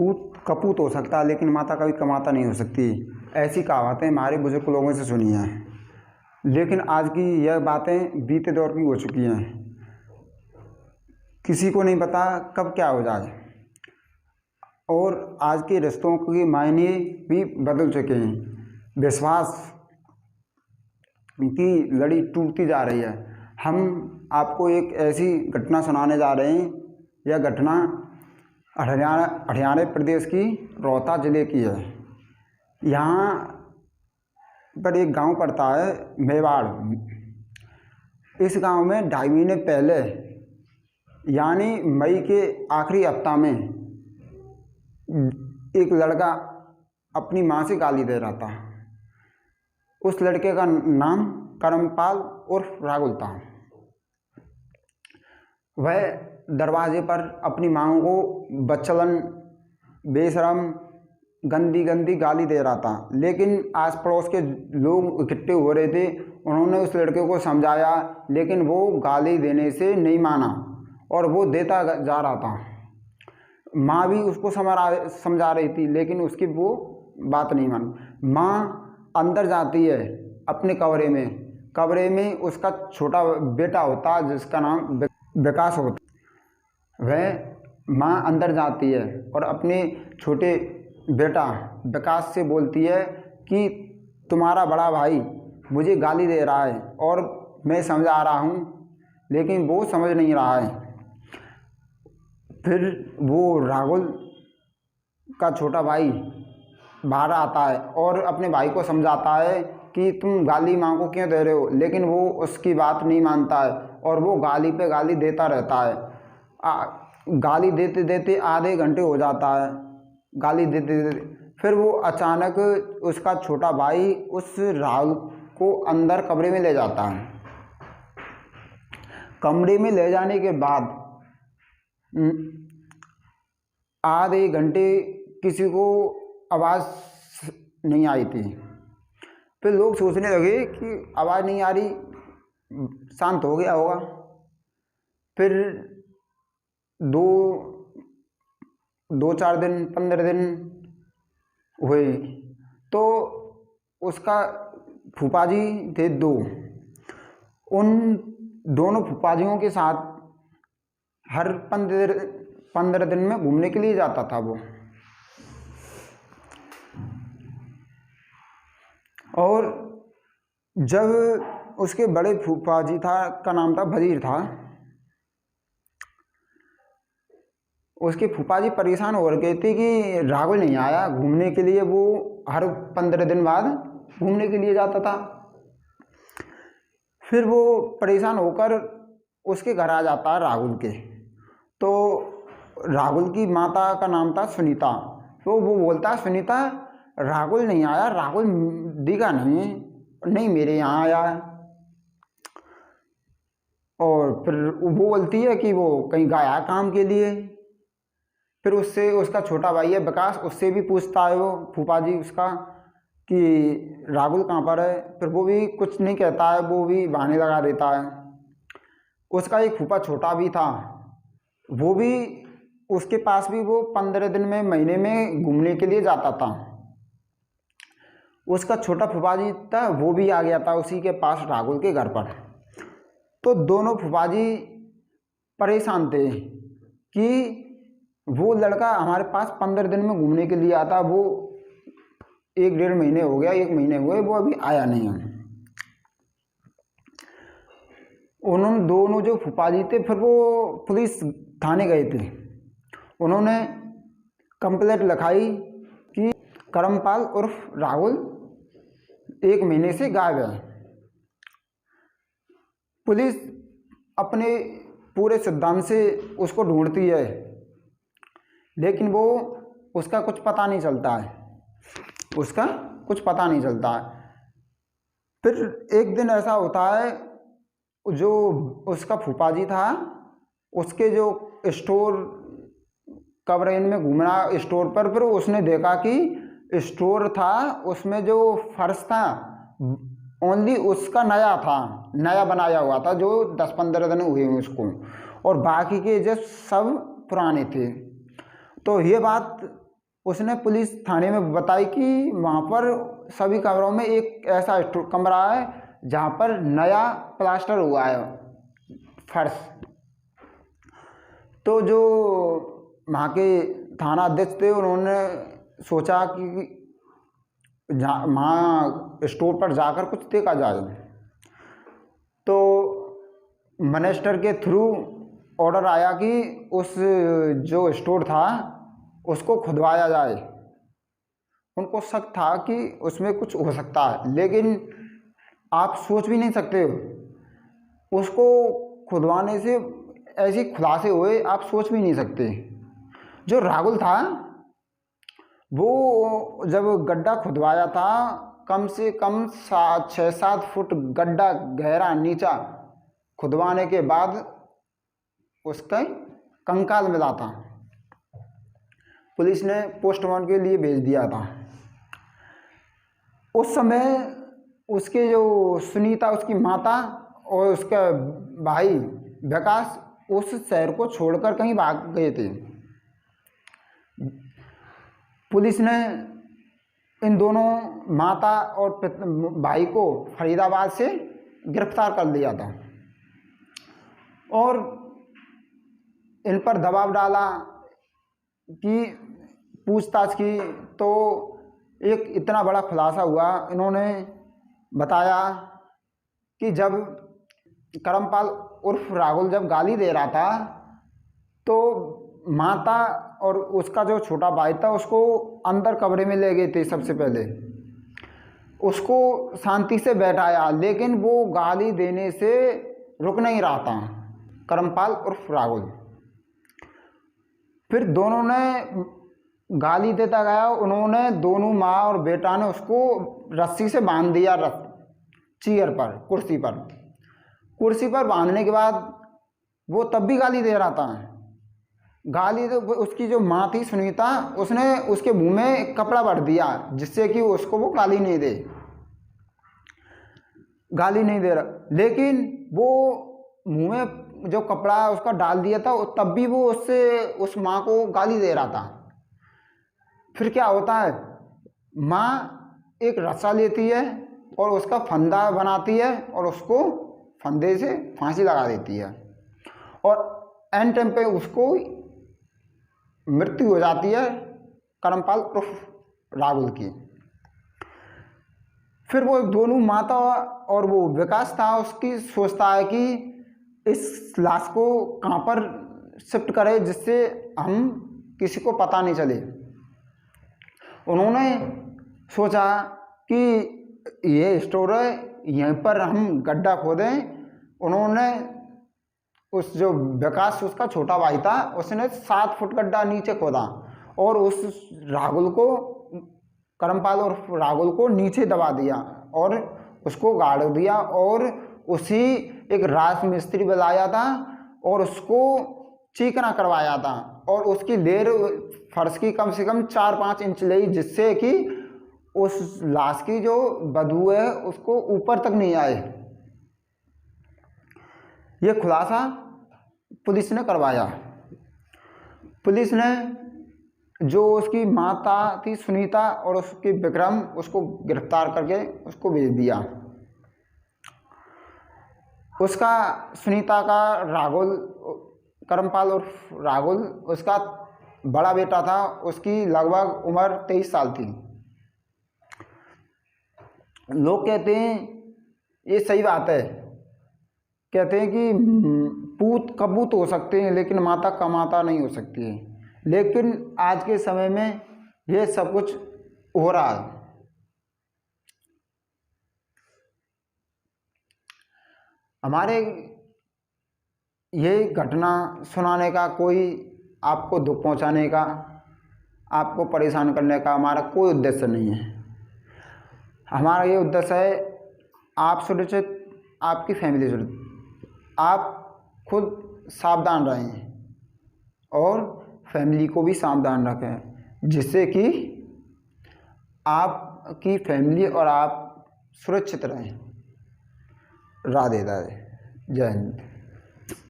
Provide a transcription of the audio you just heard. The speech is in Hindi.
पूत कपूत हो सकता है लेकिन माता कभी कमाता नहीं हो सकती। ऐसी कहावतें हमारे बुजुर्ग लोगों से सुनी हैं, लेकिन आज की यह बातें बीते दौर की हो चुकी हैं। किसी को नहीं पता कब क्या हो जाए, और आज के रिश्तों के मायने भी बदल चुके हैं। विश्वास की लड़ी टूटती जा रही है। हम आपको एक ऐसी घटना सुनाने जा रहे हैं। यह घटना हरियाणा प्रदेश की रोहतक ज़िले की है। यहाँ पर एक गांव पड़ता है मेवाड़। इस गांव में 2.5 महीने पहले यानी मई के आखिरी हफ्ता में एक लड़का अपनी माँ से गाली दे रहा था। उस लड़के का नाम करमपाल उर्फ राहुल था। वह दरवाजे पर अपनी माँ को बच्चलन, बेशरम, गंदी गंदी गाली दे रहा था, लेकिन आस पड़ोस के लोग इकट्ठे हो रहे थे। उन्होंने उस लड़के को समझाया, लेकिन वो गाली देने से नहीं माना और वो देता जा रहा था। माँ भी उसको समझा रही थी, लेकिन उसकी वो बात नहीं मानी। माँ अंदर जाती है अपने कमरे में उसका छोटा बेटा होता है जिसका नाम विकास होता। वह माँ अंदर जाती है और अपने छोटे बेटा विकास से बोलती है कि तुम्हारा बड़ा भाई मुझे गाली दे रहा है और मैं समझा रहा हूँ, लेकिन वो समझ नहीं रहा है। फिर वो राहुल का छोटा भाई बाहर आता है और अपने भाई को समझाता है कि तुम गाली माँ को क्यों दे रहे हो, लेकिन वो उसकी बात नहीं मानता है और वो गाली पे गाली देता रहता है। गाली देते देते आधे घंटे हो जाता है, गाली देते देते। फिर वो अचानक उसका छोटा भाई उस राहुल को अंदर कमरे में ले जाता है। कमरे में ले जाने के बाद आधे घंटे किसी को आवाज़ नहीं आई थी। फिर लोग सोचने लगे कि आवाज़ नहीं आ रही, शांत हो गया होगा। फिर 2-4 दिन 15 दिन हुए तो उसका फूफाजी थे 2। उन दोनों फूफाजियों के साथ हर 15 दिन में घूमने के लिए जाता था वो। और जब उसके बड़े फूफाजी का नाम था वजीर था, उसके फूफाजी परेशान हो गए थे कि राहुल नहीं आया घूमने के लिए। वो हर 15 दिन बाद घूमने के लिए जाता था। फिर वो परेशान होकर उसके घर आ जाता है राहुल के। तो राहुल की माता का नाम था सुनीता। तो वो बोलता, सुनीता राहुल नहीं आया, राहुल दिखा नहीं मेरे यहाँ आया है। और फिर वो बोलती है कि वो कहीं गया काम के लिए। फिर उससे उसका छोटा भाई है विकास, उससे भी पूछता है वो फूफाजी उसका कि राहुल कहाँ पर है। फिर वो भी कुछ नहीं कहता है, वो भी बहाने लगा देता है। उसका एक फूफा छोटा भी था, वो भी उसके पास भी वो 15 दिन में महीने में घूमने के लिए जाता था। उसका छोटा फूफाजी था, वो भी आ गया था उसी के पास राहुल के घर पर। तो दोनों फूफाजी परेशान थे कि वो लड़का हमारे पास 15 दिन में घूमने के लिए आता, वो 1-1.5 महीने हो गया, 1 महीने हुए, वो अभी आया नहीं है। उन्होंने दोनों जो फूफाजी थे फिर वो पुलिस थाने गए थे। उन्होंने कंप्लेंट लिखाई कि करमपाल उर्फ राहुल 1 महीने से गायब है। पुलिस अपने पूरे सिद्धांत से उसको ढूंढती है, लेकिन वो उसका कुछ पता नहीं चलता है, उसका कुछ पता नहीं चलता है। फिर एक दिन ऐसा होता है, जो उसका फूफाजी था उसके जो स्टोर कवरेज में घूमना स्टोर पर, फिर उसने देखा कि स्टोर था उसमें जो फर्श था ओनली उसका नया था, नया बनाया हुआ था, जो 10-15 दिन हुए उसको, और बाकी के जो सब पुराने थे। तो ये बात उसने पुलिस थाने में बताई कि वहाँ पर सभी कमरों में एक ऐसा कमरा है जहाँ पर नया प्लास्टर हुआ है फर्श। तो जो वहाँ के थाना अध्यक्ष थे उन्होंने सोचा कि वहाँ स्टोर पर जाकर कुछ देखा जाए। तो मिनिस्टर के थ्रू ऑर्डर आया कि उस जो स्टोर था उसको खुदवाया जाए। उनको शक था कि उसमें कुछ हो सकता है, लेकिन आप सोच भी नहीं सकते हो उसको खुदवाने से ऐसे खुलासे हुए, आप सोच भी नहीं सकते। जो राहुल था वो जब गड्ढा खुदवाया था, कम से कम 6-7 फुट गड्ढा गहरा नीचा खुदवाने के बाद उसका कंकाल मिला था। पुलिस ने पोस्टमार्टम के लिए भेज दिया था। उस समय उसके जो सुनीता उसकी माता और उसका भाई विकास उस शहर को छोड़कर कहीं भाग गए थे। पुलिस ने इन दोनों माता और भाई को फरीदाबाद से गिरफ्तार कर लिया था और इन पर दबाव डाला कि पूछताछ की। तो एक इतना बड़ा खुलासा हुआ। इन्होंने बताया कि जब करमपाल उर्फ राहुल जब गाली दे रहा था तो माता और उसका जो छोटा भाई था उसको अंदर कमरे में ले गए थे। सबसे पहले उसको शांति से बैठाया, लेकिन वो गाली देने से रुक नहीं रहा था, करमपाल उर्फ राहुल। फिर दोनों ने गाली देता गया। उन्होंने दोनों माँ और बेटा ने उसको रस्सी से बांध दिया, चेयर पर, कुर्सी पर बांधने के बाद वो तब भी गाली दे रहा था। गाली तो उसकी जो माँ थी सुनीता, उसने उसके मुंह में कपड़ा भर दिया जिससे कि उसको वो गाली नहीं दे रहा, लेकिन वो मुंह में जो कपड़ा उसका डाल दिया था तब भी वो उससे उस माँ को गाली दे रहा था। फिर क्या होता है, माँ एक रस्सा लेती है और उसका फंदा बनाती है और उसको फंदे से फांसी लगा देती है और एंड टाइम पे उसको मृत्यु हो जाती है करमपाल उर्फ राहुल की। फिर वो दोनों माता और वो विकास था उसकी सोचता है कि इस लाश को कहाँ पर शिफ्ट करे जिससे हम किसी को पता नहीं चले। उन्होंने सोचा कि ये स्टोर है, यहीं पर हम गड्ढा खोदें। उन्होंने उस जो विकास उसका छोटा भाई था उसने 7 फुट गड्ढा नीचे खोदा और उस राहुल को, करमपाल और राहुल को नीचे दबा दिया और उसको गाड़ दिया और उसी एक राज मिस्त्री बुलाया था और उसको चीकना करवाया था और उसकी लेर फर्श की कम से कम 4-5 इंच ली, जिससे कि उस लाश की जो बदबू है उसको ऊपर तक नहीं आए। ये खुलासा पुलिस ने करवाया। पुलिस ने जो उसकी माता थी सुनीता और उसकी विक्रम, उसको गिरफ्तार करके उसको भेज दिया। उसका सुनीता का राहुल, करमपाल और राहुल उसका बड़ा बेटा था, उसकी लगभग उम्र 23 साल थी। लोग कहते हैं ये सही बात है, कहते हैं कि पूत कपूत हो सकते हैं लेकिन माता कमाता नहीं हो सकती है, लेकिन आज के समय में ये सब कुछ हो रहा है। हमारे ये घटना सुनाने का, कोई आपको दुख पहुंचाने का, आपको परेशान करने का हमारा कोई उद्देश्य नहीं है। हमारा ये उद्देश्य है आप सुरक्षित, आपकी फैमिली सुरक्षित, आप खुद सावधान रहें और फैमिली को भी सावधान रखें, जिससे कि आपकी फैमिली और आप सुरक्षित रहें। राधे राधे, जय हिंद।